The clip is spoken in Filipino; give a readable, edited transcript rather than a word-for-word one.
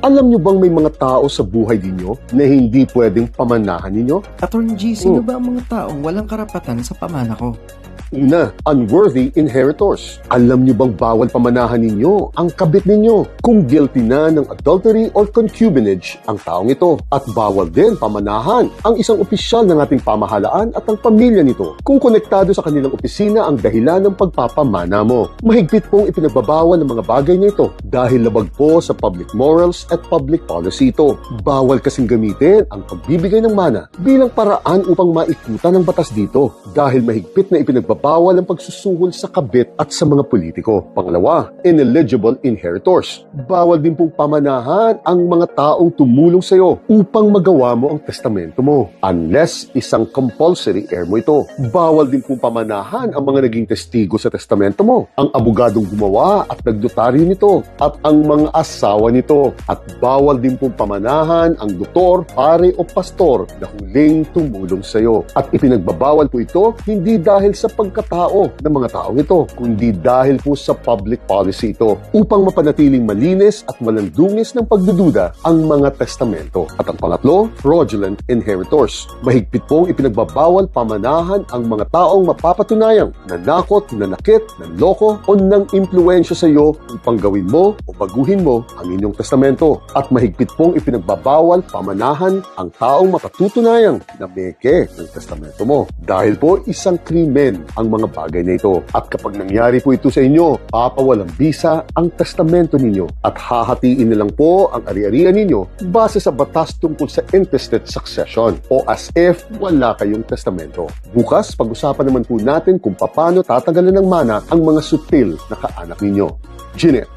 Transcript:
Alam nyo bang may mga tao sa buhay ninyo na hindi pwedeng pamanahan ninyo? Attorney G, sino ba ang mga taong walang karapatan sa pamana ko? Una, unworthy inheritors. Alam nyo bang bawal pamanahan ninyo ang kabit ninyo kung guilty na ng adultery or concubinage ang taong ito? At bawal din pamanahan ang isang opisyal ng ating pamahalaan at ang pamilya nito kung konektado sa kanilang opisina ang dahilan ng pagpapamana mo. Mahigpit pong ipinagbabawal ng mga bagay na ito dahil labag po sa public morals at public policy ito. Bawal kasing gamitin ang pagbibigay ng mana bilang paraan upang maikutan ng batas dito dahil mahigpit na ipinagbabawal ang pagsusuhol sa kabit at sa mga politiko. Pangalawa, ineligible inheritors. Bawal din pong pamanahan ang mga taong tumulong sa iyo upang magawa mo ang testamento mo unless isang compulsory heir mo ito. Bawal din pong pamanahan ang mga naging testigo sa testamento mo, ang abogadong gumawa at nagdotaryo nito at ang mga asawa nito. At bawal din pong pamanahan ang doktor, pare o pastor na huling tumulong sa iyo. At ipinagbabawal po ito hindi dahil sa pagkatao ng mga taong ito, kundi dahil po sa public policy ito upang mapanatiling malinis at walang dungis ng pagdududa ang mga testamento. At ang pangatlo, fraudulent inheritors. Mahigpit pong ipinagbabawal pamanahan ang mga taong mapapatunayang nanakot, nanakit, nanloko o nang impluwensya sa iyo upang gawin mo o baguhin mo ang inyong testamento. At mahigpit pong ipinagbabawal pamanahan ang taong mapatutunayang na meke ng testamento mo. Dahil po isang krimen ang mga bagay na ito. At kapag nangyari po ito sa inyo, papawalang bisa ang testamento ninyo at hahatiin na lang po ang ari-arian ninyo base sa batas tungkol sa intestate succession o as if wala kayong testamento. Bukas, pag-usapan naman po natin kung paano tatanggalan ng mana ang mga sutil na kaanak ninyo. Jeanette.